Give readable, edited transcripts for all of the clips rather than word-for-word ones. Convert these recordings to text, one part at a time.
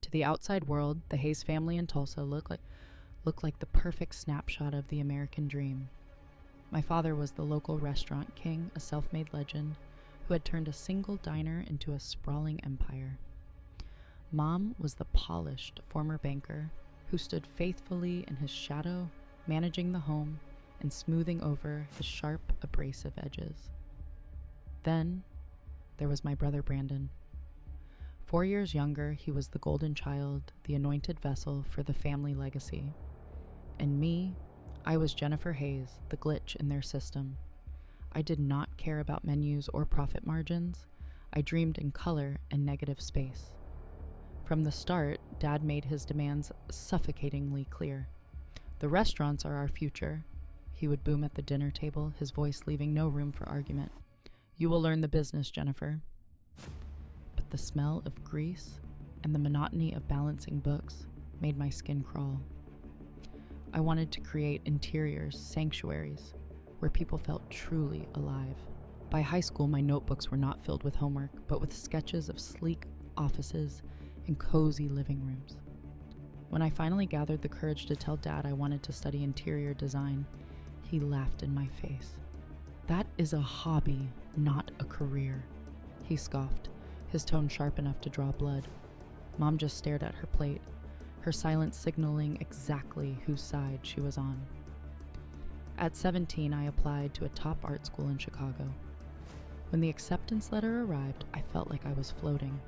To the outside world, the Hayes family in Tulsa looked like the perfect snapshot of the American dream. My father was the local restaurant king, a self-made legend who had turned a single diner into a sprawling empire. Mom was the polished former banker who stood faithfully in his shadow, managing the home and smoothing over his sharp, abrasive edges. Then there was my brother Brandon. 4 years younger, he was the golden child, the anointed vessel for the family legacy. And me, I was Jennifer Hayes, the glitch in their system. I did not care about menus or profit margins. I dreamed in color and negative space. From the start, Dad made his demands suffocatingly clear. The restaurants are our future, he would boom at the dinner table, his voice leaving no room for argument. You will learn the business, Jennifer. But the smell of grease and the monotony of balancing books made my skin crawl. I wanted to create interiors, sanctuaries, where people felt truly alive. By high school, my notebooks were not filled with homework, but with sketches of sleek offices and cozy living rooms. When I finally gathered the courage to tell Dad I wanted to study interior design, he laughed in my face. That is a hobby, not a career, he scoffed, his tone sharp enough to draw blood. Mom just stared at her plate, her silence signaling exactly whose side she was on. At 17, I applied to a top art school in Chicago. When the acceptance letter arrived, I felt like I was floating.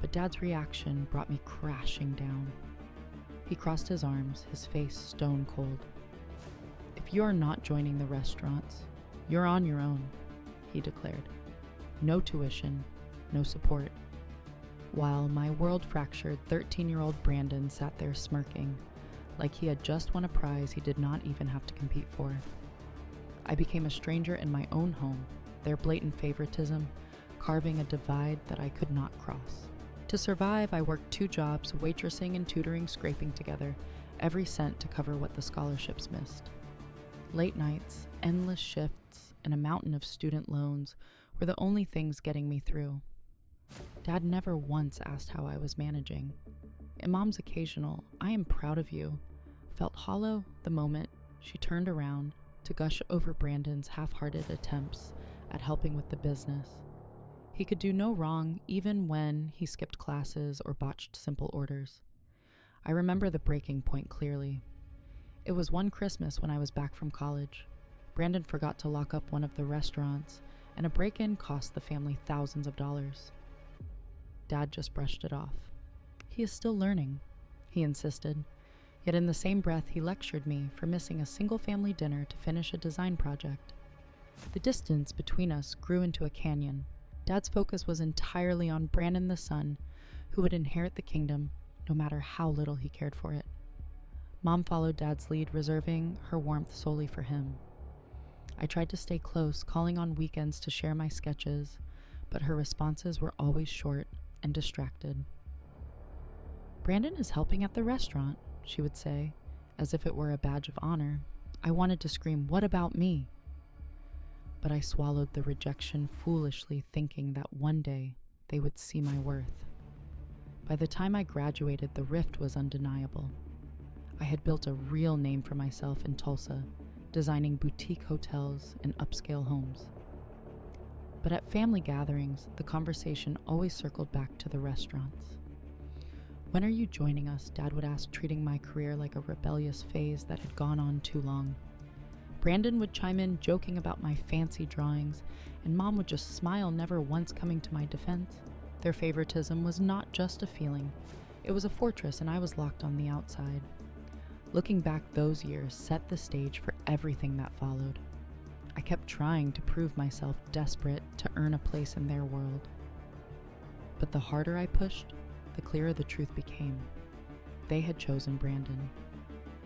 But Dad's reaction brought me crashing down. He crossed his arms, his face stone cold. If you're not joining the restaurants, you're on your own, he declared. No tuition, no support. While my world-fractured 13-year-old Brandon sat there smirking, like he had just won a prize he did not even have to compete for. I became a stranger in my own home, their blatant favoritism carving a divide that I could not cross. To survive, I worked 2 jobs, waitressing and tutoring, scraping together every cent to cover what the scholarships missed. Late nights, endless shifts, and a mountain of student loans were the only things getting me through. Dad never once asked how I was managing. And Mom's occasional, "I am proud of you," felt hollow the moment she turned around to gush over Brandon's half-hearted attempts at helping with the business. He could do no wrong even when he skipped classes or botched simple orders. I remember the breaking point clearly. It was one Christmas when I was back from college. Brandon forgot to lock up one of the restaurants, and a break-in cost the family thousands of dollars. Dad just brushed it off. He is still learning, he insisted, yet in the same breath he lectured me for missing a single family dinner to finish a design project. The distance between us grew into a canyon. Dad's focus was entirely on Brandon the son, who would inherit the kingdom no matter how little he cared for it. Mom followed Dad's lead, reserving her warmth solely for him. I tried to stay close, calling on weekends to share my sketches, but her responses were always short and distracted. "Brandon is helping at the restaurant," she would say, as if it were a badge of honor. I wanted to scream, "What about me?" But I swallowed the rejection foolishly, thinking that one day they would see my worth. By the time I graduated, the rift was undeniable. I had built a real name for myself in Tulsa, designing boutique hotels and upscale homes. But at family gatherings, the conversation always circled back to the restaurants. "When are you joining us?" Dad would ask, treating my career like a rebellious phase that had gone on too long. Brandon would chime in, joking about my fancy drawings, and Mom would just smile, never once coming to my defense. Their favoritism was not just a feeling. It was a fortress, and I was locked on the outside. Looking back, those years set the stage for everything that followed. I kept trying to prove myself, desperate to earn a place in their world. But the harder I pushed, the clearer the truth became. They had chosen Brandon,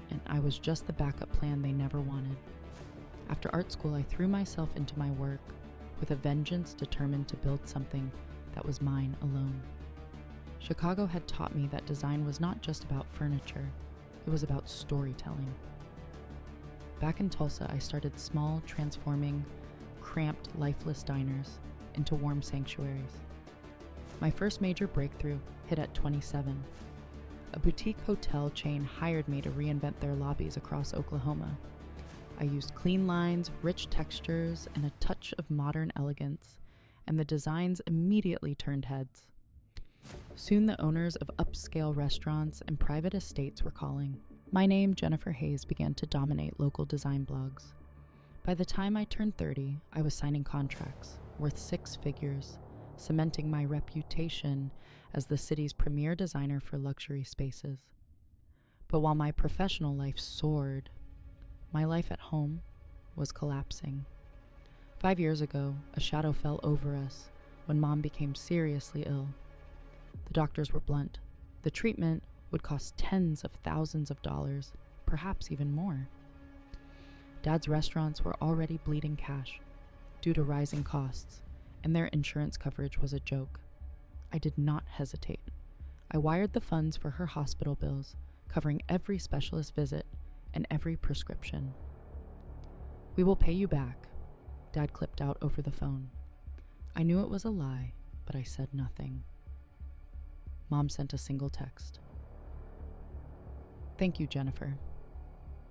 and I was just the backup plan they never wanted. After art school, I threw myself into my work with a vengeance, determined to build something that was mine alone. Chicago had taught me that design was not just about furniture, it was about storytelling. Back in Tulsa, I started small, transforming cramped, lifeless diners into warm sanctuaries. My first major breakthrough hit at 27. A boutique hotel chain hired me to reinvent their lobbies across Oklahoma. I used clean lines, rich textures, and a touch of modern elegance, and the designs immediately turned heads. Soon the owners of upscale restaurants and private estates were calling. My name, Jennifer Hayes, began to dominate local design blogs. By the time I turned 30, I was signing contracts worth 6 figures, cementing my reputation as the city's premier designer for luxury spaces. But while my professional life soared, my life at home was collapsing. 5 years ago, a shadow fell over us when Mom became seriously ill. The doctors were blunt. The treatment would cost tens of thousands of dollars, perhaps even more. Dad's restaurants were already bleeding cash due to rising costs, and their insurance coverage was a joke. I did not hesitate. I wired the funds for her hospital bills, covering every specialist visit and every prescription. "We will pay you back," Dad clipped out over the phone. I knew it was a lie, but I said nothing. Mom sent a single text. "Thank you, Jennifer."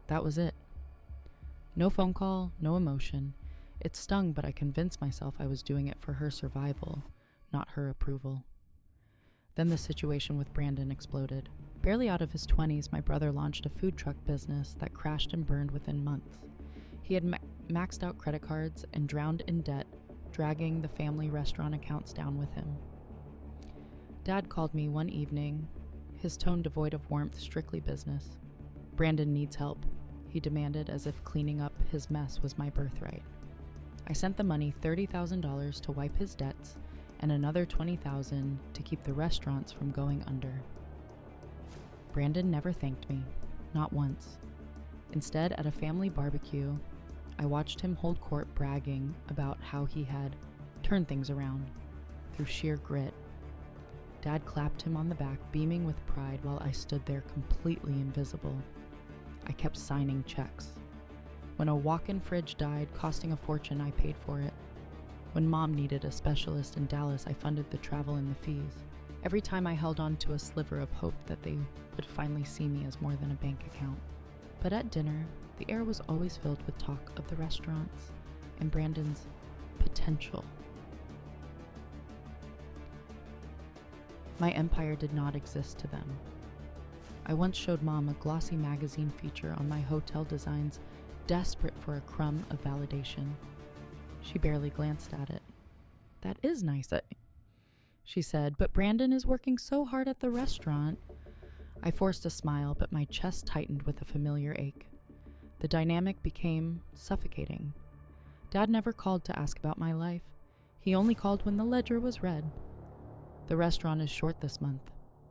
That was it. No phone call, no emotion. It stung, but I convinced myself I was doing it for her survival, not her approval. Then the situation with Brandon exploded. Barely out of his 20s, my brother launched a food truck business that crashed and burned within months. He had maxed out credit cards and drowned in debt, dragging the family restaurant accounts down with him. Dad called me one evening, his tone devoid of warmth, strictly business. "Brandon needs help," he demanded, as if cleaning up his mess was my birthright. I sent the money, $30,000 to wipe his debts and another $20,000 to keep the restaurants from going under. Brandon never thanked me, not once. Instead, at a family barbecue, I watched him hold court, bragging about how he had turned things around through sheer grit. Dad clapped him on the back, beaming with pride, while I stood there completely invisible. I kept signing checks. When a walk-in fridge died, costing a fortune, I paid for it. When Mom needed a specialist in Dallas, I funded the travel and the fees. Every time I held on to a sliver of hope that they would finally see me as more than a bank account. But at dinner, the air was always filled with talk of the restaurants and Brandon's potential. My empire did not exist to them. I once showed Mom a glossy magazine feature on my hotel designs, desperate for a crumb of validation. She barely glanced at it. "That is nice," she said, "but Brandon is working so hard at the restaurant." I forced a smile, but my chest tightened with a familiar ache. The dynamic became suffocating. Dad never called to ask about my life. He only called when the ledger was read. "The restaurant is short this month,"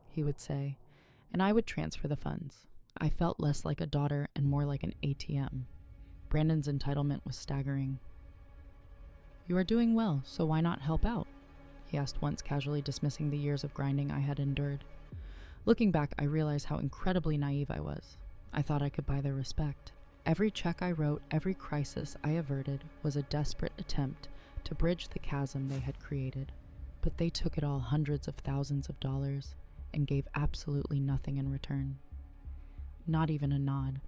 he would say, and I would transfer the funds. I felt less like a daughter and more like an ATM. Brandon's entitlement was staggering. "You are doing well, so why not help out?" he asked once, casually dismissing the years of grinding I had endured. Looking back, I realized how incredibly naive I was. I thought I could buy their respect. Every check I wrote, every crisis I averted, was a desperate attempt to bridge the chasm they had created. But they took it all, hundreds of thousands of dollars, and gave absolutely nothing in return. Not even a nod.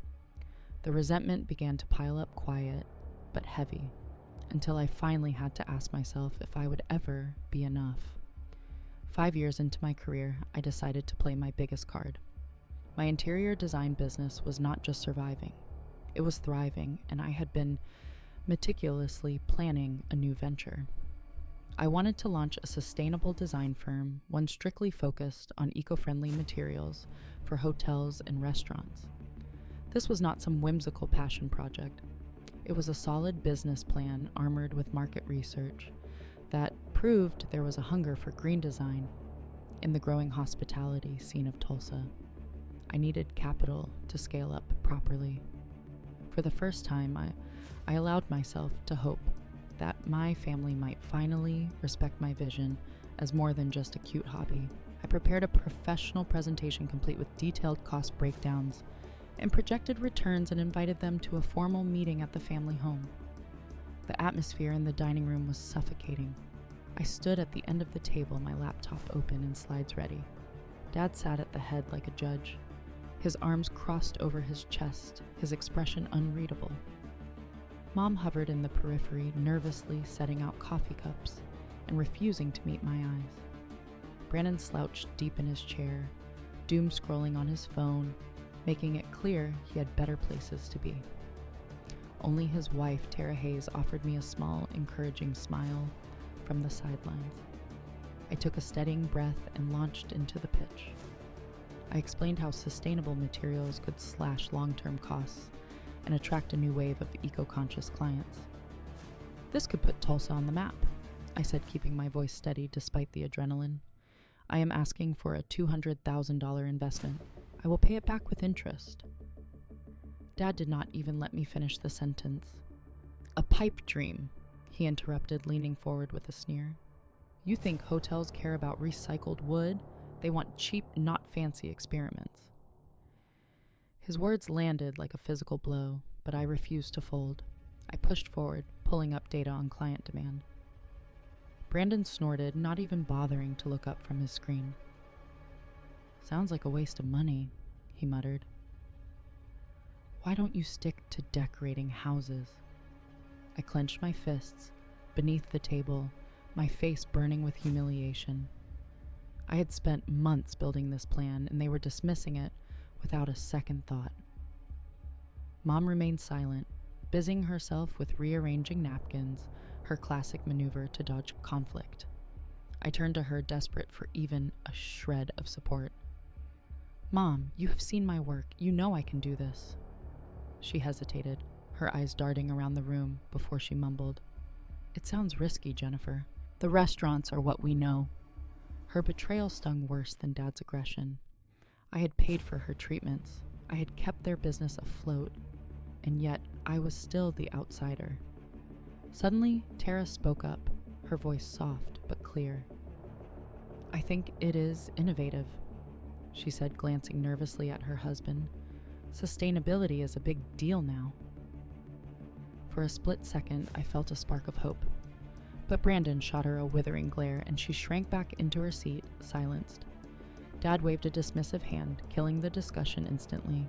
The resentment began to pile up, quiet but heavy, until I finally had to ask myself if I would ever be enough. 5 years into my career, I decided to play my biggest card. My interior design business was not just surviving, it was thriving, and I had been meticulously planning a new venture. I wanted to launch a sustainable design firm, one strictly focused on eco-friendly materials for hotels and restaurants. This was not some whimsical passion project. It was a solid business plan armored with market research that proved there was a hunger for green design in the growing hospitality scene of Tulsa. I needed capital to scale up properly. For the first time, I allowed myself to hope that my family might finally respect my vision as more than just a cute hobby. I prepared a professional presentation complete with detailed cost breakdowns and projected returns and invited them to a formal meeting at the family home. The atmosphere in the dining room was suffocating. I stood at the end of the table, my laptop open and slides ready. Dad sat at the head like a judge, his arms crossed over his chest, his expression unreadable. Mom hovered in the periphery, nervously setting out coffee cups and refusing to meet my eyes. Brandon slouched deep in his chair, doom scrolling on his phone, making it clear he had better places to be. Only his wife, Tara Hayes, offered me a small, encouraging smile from the sidelines. I took a steadying breath and launched into the pitch. I explained how sustainable materials could slash long-term costs and attract a new wave of eco-conscious clients. This could put Tulsa on the map, I said, keeping my voice steady despite the adrenaline. I am asking for a $200,000 investment. I will pay it back with interest. Dad did not even let me finish the sentence. A pipe dream, he interrupted, leaning forward with a sneer. You think hotels care about recycled wood? They want cheap, not fancy experiments. His words landed like a physical blow, but I refused to fold. I pushed forward, pulling up data on client demand. Brandon snorted, not even bothering to look up from his screen. Sounds like a waste of money, he muttered. Why don't you stick to decorating houses? I clenched my fists beneath the table, my face burning with humiliation. I had spent months building this plan, and they were dismissing it without a second thought. Mom remained silent, busying herself with rearranging napkins, her classic maneuver to dodge conflict. I turned to her, desperate for even a shred of support. Mom, you have seen my work. You know I can do this. She hesitated, her eyes darting around the room before she mumbled. It sounds risky, Jennifer. The restaurants are what we know. Her betrayal stung worse than Dad's aggression. I had paid for her treatments. I had kept their business afloat, and yet I was still the outsider. Suddenly, Tara spoke up, her voice soft but clear. I think it is innovative, she said, glancing nervously at her husband. Sustainability is a big deal now. For a split second, I felt a spark of hope. But Brandon shot her a withering glare, and she shrank back into her seat, silenced. Dad waved a dismissive hand, killing the discussion instantly.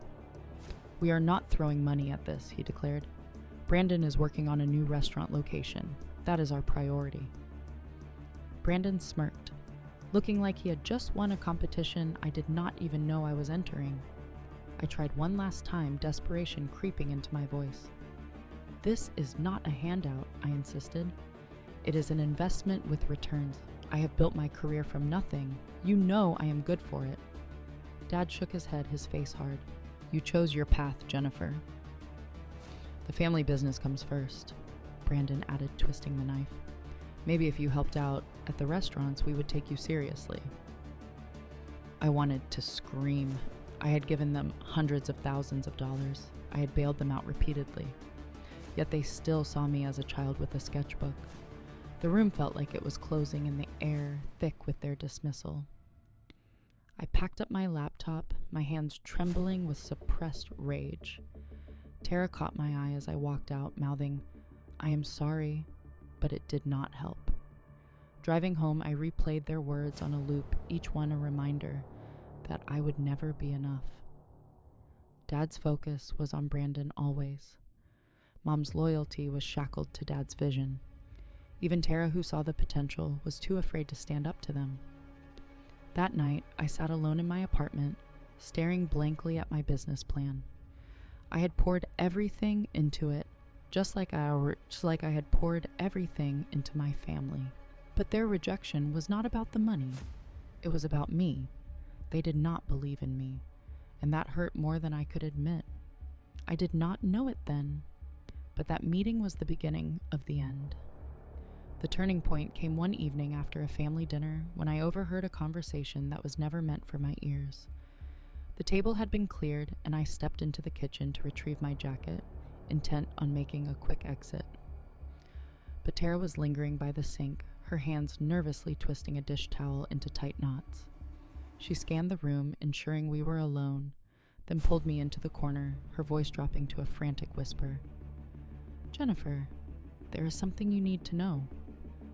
We are not throwing money at this, he declared. Brandon is working on a new restaurant location. That is our priority. Brandon smirked, looking like he had just won a competition I did not even know I was entering. I tried one last time, desperation creeping into my voice. This is not a handout, I insisted. It is an investment with returns. I have built my career from nothing. You know I am good for it. Dad shook his head, his face hard. You chose your path, Jennifer. The family business comes first, Brandon added, twisting the knife. Maybe if you helped out at the restaurants, we would take you seriously. I wanted to scream. I had given them hundreds of thousands of dollars. I had bailed them out repeatedly. Yet they still saw me as a child with a sketchbook. The room felt like it was closing in the air, thick with their dismissal. I packed up my laptop, my hands trembling with suppressed rage. Tara caught my eye as I walked out, mouthing, I am sorry, but it did not help. Driving home, I replayed their words on a loop, each one a reminder that I would never be enough. Dad's focus was on Brandon always. Mom's loyalty was shackled to Dad's vision. Even Tara, who saw the potential, was too afraid to stand up to them. That night, I sat alone in my apartment, staring blankly at my business plan. I had poured everything into it, just like I had poured everything into my family. But their rejection was not about the money. It was about me. They did not believe in me, and that hurt more than I could admit. I did not know it then, but that meeting was the beginning of the end. The turning point came one evening after a family dinner when I overheard a conversation that was never meant for my ears. The table had been cleared, and I stepped into the kitchen to retrieve my jacket, intent on making a quick exit. But Tara was lingering by the sink, her hands nervously twisting a dish towel into tight knots. She scanned the room, ensuring we were alone, then pulled me into the corner, her voice dropping to a frantic whisper. Jennifer, there is something you need to know.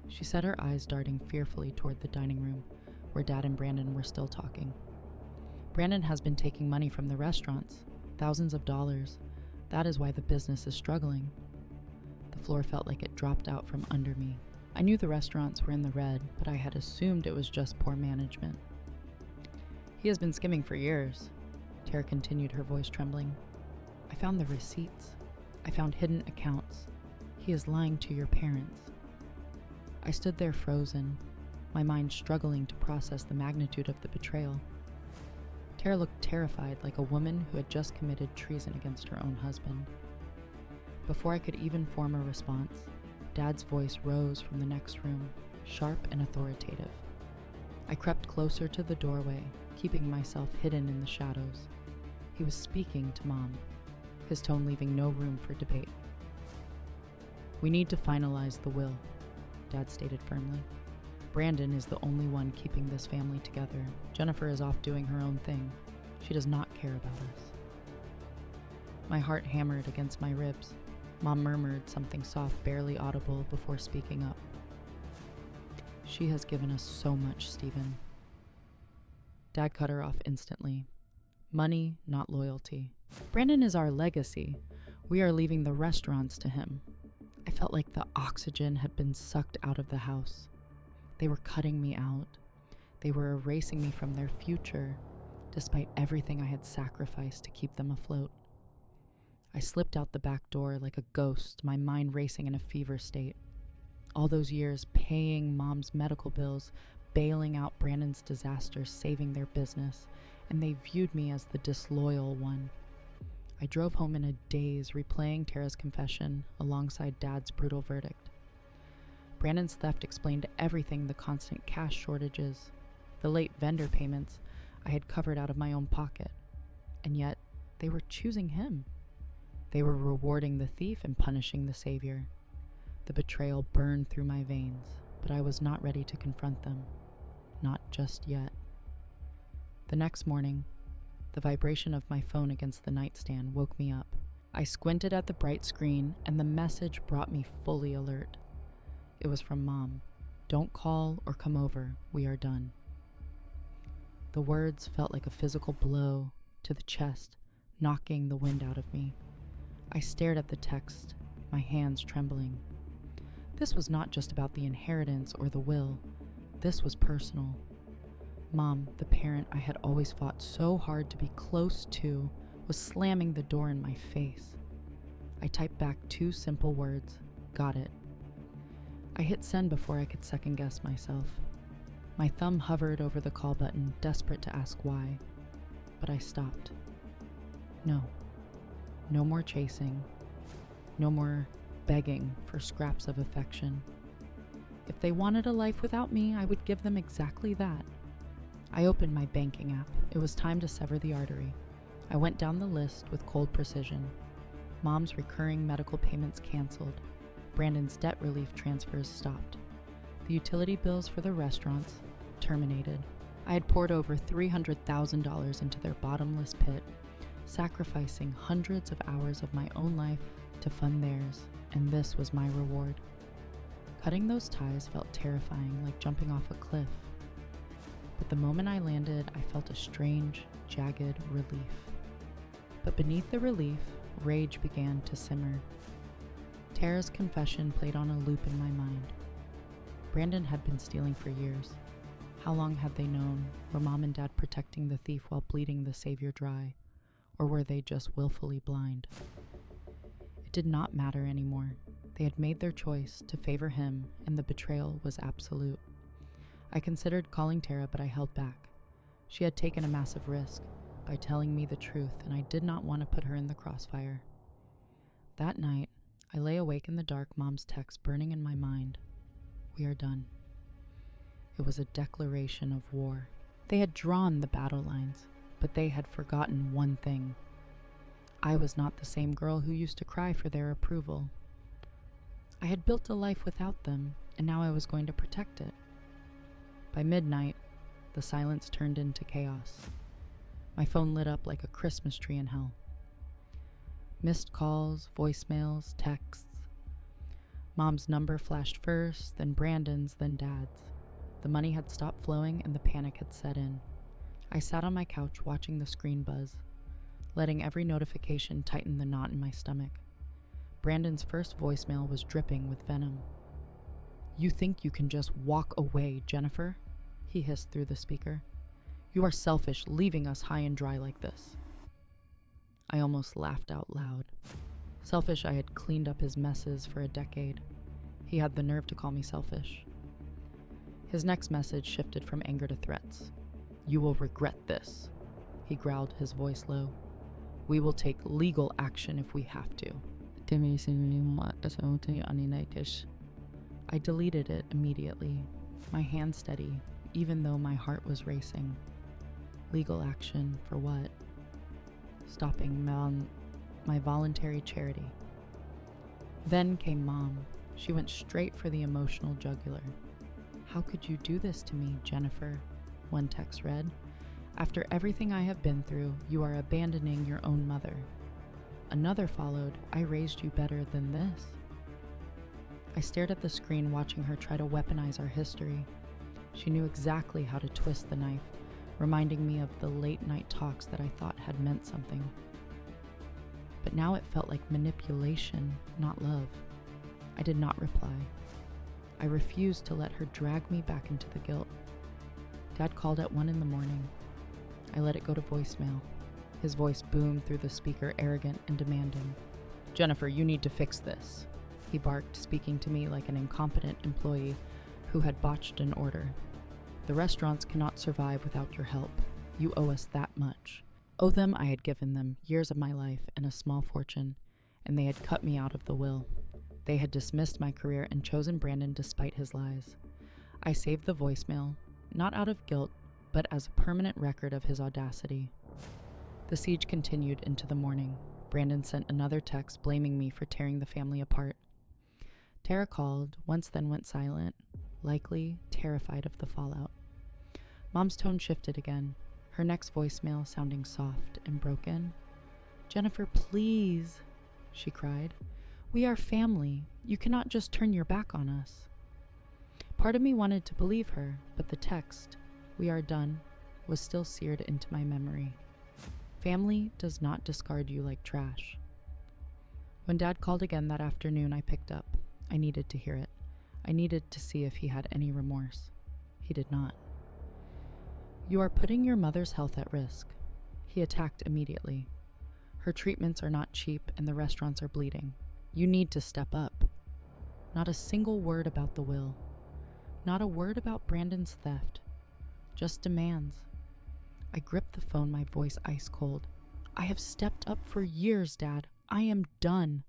She said, her eyes darting fearfully toward the dining room, where Dad and Brandon were still talking. Brandon has been taking money from the restaurants, thousands of dollars. That is why the business is struggling. The floor felt like it dropped out from under me. I knew the restaurants were in the red, but I had assumed it was just poor management. He has been skimming for years, Tara continued, her voice trembling. I found the receipts. I found hidden accounts. He is lying to your parents. I stood there frozen, my mind struggling to process the magnitude of the betrayal. Tara looked terrified, like a woman who had just committed treason against her own husband. Before I could even form a response, Dad's voice rose from the next room, sharp and authoritative. I crept closer to the doorway, keeping myself hidden in the shadows. He was speaking to Mom, his tone leaving no room for debate. We need to finalize the will, Dad stated firmly. Brandon is the only one keeping this family together. Jennifer is off doing her own thing. She does not care about us. My heart hammered against my ribs. Mom murmured something soft, barely audible, before speaking up. She has given us so much, Stephen. Dad cut her off instantly. Money, not loyalty. Brandon is our legacy. We are leaving the restaurants to him. I felt like the oxygen had been sucked out of the house. They were cutting me out. They were erasing me from their future, despite everything I had sacrificed to keep them afloat. I slipped out the back door like a ghost, my mind racing in a fever state. All those years paying Mom's medical bills, bailing out Brandon's disaster, saving their business, and they viewed me as the disloyal one. I drove home in a daze, replaying Tara's confession alongside Dad's brutal verdict. Brandon's theft explained everything: the constant cash shortages, the late vendor payments I had covered out of my own pocket. And yet, they were choosing him. They were rewarding the thief and punishing the savior. The betrayal burned through my veins, but I was not ready to confront them. Not just yet. The next morning, the vibration of my phone against the nightstand woke me up. I squinted at the bright screen, and the message brought me fully alert. It was from Mom. Don't call or come over. We are done. The words felt like a physical blow to the chest, knocking the wind out of me. I stared at the text, my hands trembling. This was not just about the inheritance or the will. This was personal. Mom, the parent I had always fought so hard to be close to, was slamming the door in my face. I typed back 2 simple words. Got it. I hit send before I could second guess myself. My thumb hovered over the call button, desperate to ask why, but I stopped. No. No more chasing. No more begging for scraps of affection. If they wanted a life without me, I would give them exactly that. I opened my banking app. It was time to sever the artery. I went down the list with cold precision. Mom's recurring medical payments canceled. Brandon's debt relief transfers stopped. The utility bills for the restaurants terminated. I had poured over $300,000 into their bottomless pit, sacrificing hundreds of hours of my own life to fund theirs, and this was my reward. Cutting those ties felt terrifying, like jumping off a cliff. But the moment I landed, I felt a strange, jagged relief. But beneath the relief, rage began to simmer. Tara's confession played on a loop in my mind. Brandon had been stealing for years. How long had they known? Were Mom and Dad protecting the thief while bleeding the savior dry? Or were they just willfully blind? It did not matter anymore. They had made their choice to favor him, and the betrayal was absolute. I considered calling Tara, but I held back. She had taken a massive risk by telling me the truth, and I did not want to put her in the crossfire. That night, I lay awake in the dark, Mom's text burning in my mind. We are done. It was a declaration of war. They had drawn the battle lines, but they had forgotten one thing. I was not the same girl who used to cry for their approval. I had built a life without them, and now I was going to protect it. By midnight, the silence turned into chaos. My phone lit up like a Christmas tree in hell. Missed calls, voicemails, texts. Mom's number flashed first, then Brandon's, then Dad's. The money had stopped flowing and the panic had set in. I sat on my couch watching the screen buzz, letting every notification tighten the knot in my stomach. Brandon's first voicemail was dripping with venom. "You think you can just walk away, Jennifer?" he hissed through the speaker. "You are selfish, leaving us high and dry like this." I almost laughed out loud. Selfish, I had cleaned up his messes for a decade. He had the nerve to call me selfish. His next message shifted from anger to threats. "You will regret this," he growled, his voice low. "We will take legal action if we have to." I deleted it immediately, my hand steady, even though my heart was racing. Legal action for what? Stopping my voluntary charity. Then came Mom. She went straight for the emotional jugular. "How could you do this to me, Jennifer?" one text read. "After everything I have been through, you are abandoning your own mother." Another followed, "I raised you better than this." I stared at the screen, watching her try to weaponize our history. She knew exactly how to twist the knife, reminding me of the late-night talks that I thought had meant something. But now it felt like manipulation, not love. I did not reply. I refused to let her drag me back into the guilt. Dad called at 1 a.m. I let it go to voicemail. His voice boomed through the speaker, arrogant and demanding. "Jennifer, you need to fix this," he barked, speaking to me like an incompetent employee who had botched an order. "The restaurants cannot survive without your help. You owe us that much." Owe them I had given them years of my life and a small fortune, and they had cut me out of the will. They had dismissed my career and chosen Brandon despite his lies. I saved the voicemail, not out of guilt, but as a permanent record of his audacity. The siege continued into the morning. Brandon sent another text blaming me for tearing the family apart. Tara called, once then went silent, likely terrified of the fallout. Mom's tone shifted again, her next voicemail sounding soft and broken. "Jennifer, please," she cried. "We are family. You cannot just turn your back on us." Part of me wanted to believe her, but the text, "We are done," was still seared into my memory. Family does not discard you like trash. When Dad called again that afternoon, I picked up. I needed to hear it. I needed to see if he had any remorse. He did not. "You are putting your mother's health at risk." He attacked immediately. "Her treatments are not cheap and the restaurants are bleeding. You need to step up." Not a single word about the will. Not a word about Brandon's theft. Just demands. I gripped the phone, my voice ice cold. "I have stepped up for years, Dad. I am done."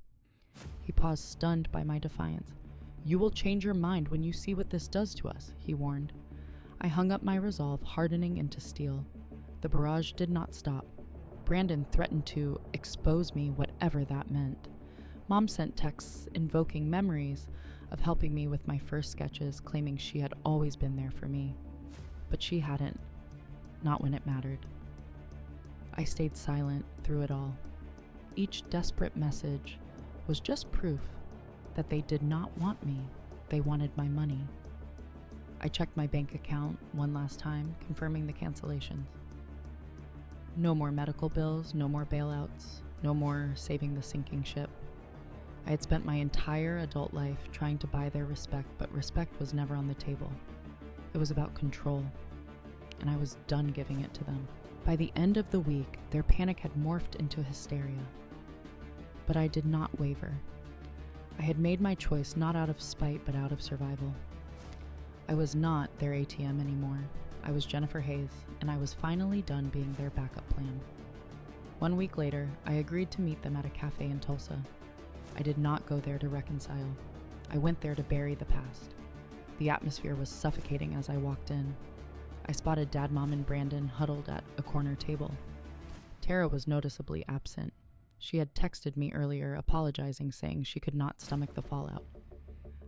He paused, stunned by my defiance. "You will change your mind when you see what this does to us," he warned. I hung up my resolve, hardening into steel. The barrage did not stop. Brandon threatened to expose me, whatever that meant. Mom sent texts invoking memories of helping me with my first sketches, claiming she had always been there for me. But she hadn't. Not when it mattered. I stayed silent through it all. Each desperate message was just proof that they did not want me. They wanted my money. I checked my bank account one last time, confirming the cancellations. No more medical bills, no more bailouts, no more saving the sinking ship. I had spent my entire adult life trying to buy their respect, but respect was never on the table. It was about control, and I was done giving it to them. By the end of the week, their panic had morphed into hysteria. But I did not waver. I had made my choice not out of spite, but out of survival. I was not their ATM anymore. I was Jennifer Hayes, and I was finally done being their backup plan. 1 week later, I agreed to meet them at a cafe in Tulsa. I did not go there to reconcile. I went there to bury the past. The atmosphere was suffocating as I walked in. I spotted Dad, Mom, and Brandon huddled at a corner table. Tara was noticeably absent. She had texted me earlier, apologizing, saying she could not stomach the fallout.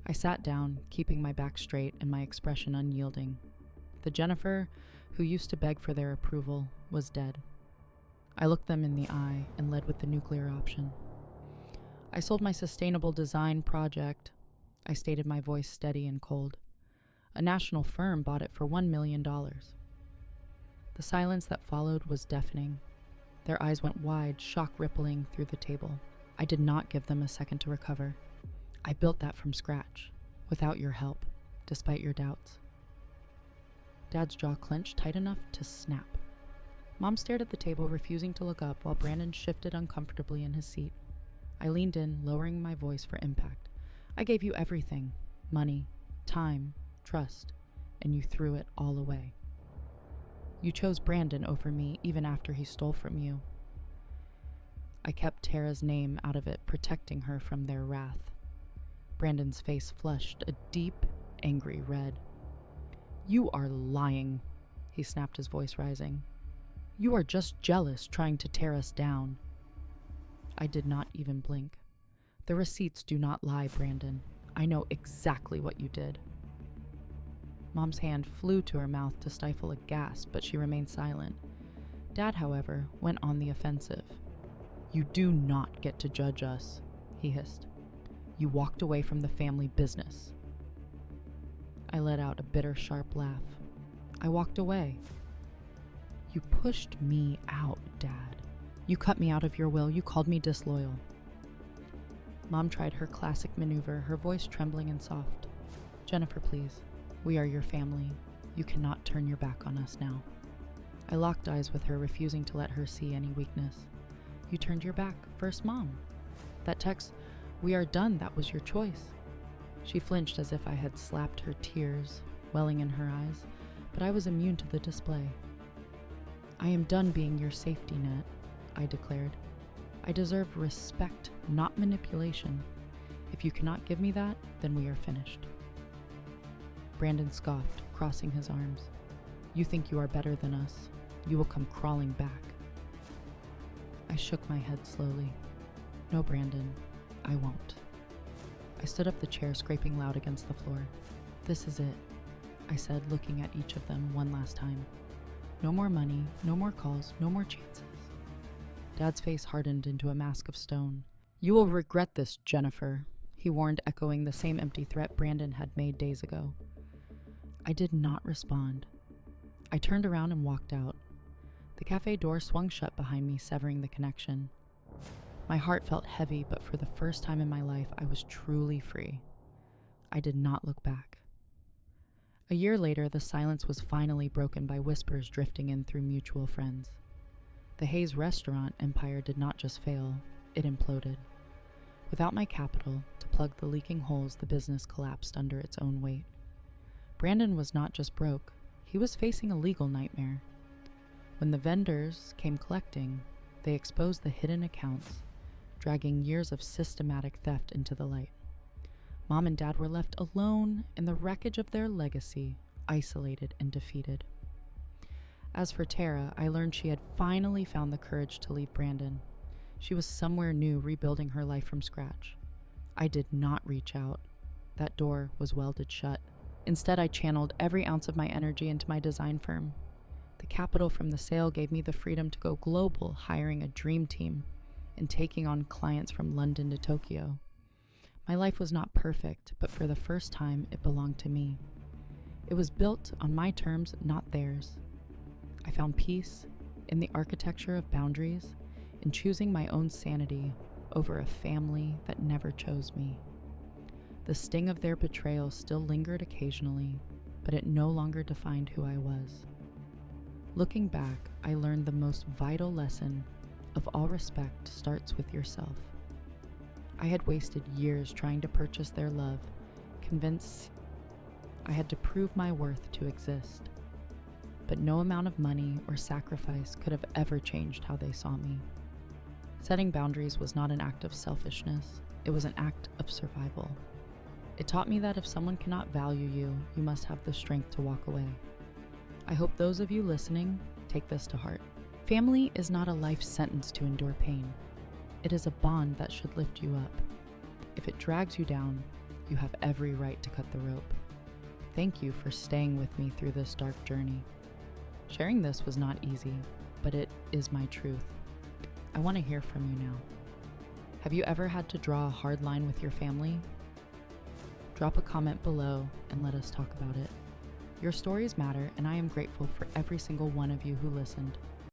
I sat down, keeping my back straight and my expression unyielding. The Jennifer, who used to beg for their approval, was dead. I looked them in the eye and led with the nuclear option. I sold my sustainable design project, I stated, my voice steady and cold. A national firm bought it for $1 million. The silence that followed was deafening. Their eyes went wide, shock rippling through the table. I did not give them a second to recover. I built that from scratch, without your help, despite your doubts. Dad's jaw clenched tight enough to snap. Mom stared at the table, refusing to look up, while Brandon shifted uncomfortably in his seat. I leaned in, lowering my voice for impact. I gave you everything: money, time, trust, and you threw it all away. You chose Brandon over me even after he stole from you. I kept Tara's name out of it, protecting her from their wrath. Brandon's face flushed a deep, angry red. You are lying, he snapped, his voice rising. You are just jealous, trying to tear us down. I did not even blink. The receipts do not lie, Brandon. I know exactly what you did. Mom's hand flew to her mouth to stifle a gasp, but she remained silent. Dad, however, went on the offensive. You do not get to judge us, he hissed. You walked away from the family business. I let out a bitter, sharp laugh. I walked away. You pushed me out, Dad. You cut me out of your will. You called me disloyal. Mom tried her classic maneuver, her voice trembling and soft. Jennifer, please. We are your family. You cannot turn your back on us now. I locked eyes with her, refusing to let her see any weakness. You turned your back. First, Mom. That text, we are done, that was your choice. She flinched as if I had slapped her, tears welling in her eyes, but I was immune to the display. I am done being your safety net, I declared. I deserve respect, not manipulation. If you cannot give me that, then we are finished. Brandon scoffed, crossing his arms. You think you are better than us. You will come crawling back. I shook my head slowly. No, Brandon, I won't. I stood up the chair, scraping loud against the floor. This is it, I said, looking at each of them one last time. No more money, no more calls, no more chances. Dad's face hardened into a mask of stone. You will regret this, Jennifer, he warned, echoing the same empty threat Brandon had made days ago. I did not respond. I turned around and walked out. The cafe door swung shut behind me, severing the connection. My heart felt heavy, but for the first time in my life, I was truly free. I did not look back. A year later, the silence was finally broken by whispers drifting in through mutual friends. The Hayes restaurant empire did not just fail, it imploded. Without my capital to plug the leaking holes, the business collapsed under its own weight. Brandon was not just broke, he was facing a legal nightmare. When the vendors came collecting, they exposed the hidden accounts, dragging years of systematic theft into the light. Mom and Dad were left alone in the wreckage of their legacy, isolated and defeated. As for Tara, I learned she had finally found the courage to leave Brandon. She was somewhere new, rebuilding her life from scratch. I did not reach out. That door was welded shut. Instead, I channeled every ounce of my energy into my design firm. The capital from the sale gave me the freedom to go global, hiring a dream team and taking on clients from London to Tokyo. My life was not perfect, but for the first time, it belonged to me. It was built on my terms, not theirs. I found peace in the architecture of boundaries, in choosing my own sanity over a family that never chose me. The sting of their betrayal still lingered occasionally, but it no longer defined who I was. Looking back, I learned the most vital lesson of all: respect starts with yourself. I had wasted years trying to purchase their love, convinced I had to prove my worth to exist. But no amount of money or sacrifice could have ever changed how they saw me. Setting boundaries was not an act of selfishness, it was an act of survival. It taught me that if someone cannot value you, you must have the strength to walk away. I hope those of you listening take this to heart. Family is not a life sentence to endure pain. It is a bond that should lift you up. If it drags you down, you have every right to cut the rope. Thank you for staying with me through this dark journey. Sharing this was not easy, but it is my truth. I want to hear from you now. Have you ever had to draw a hard line with your family? Drop a comment below and let us talk about it. Your stories matter, and I am grateful for every single one of you who listened.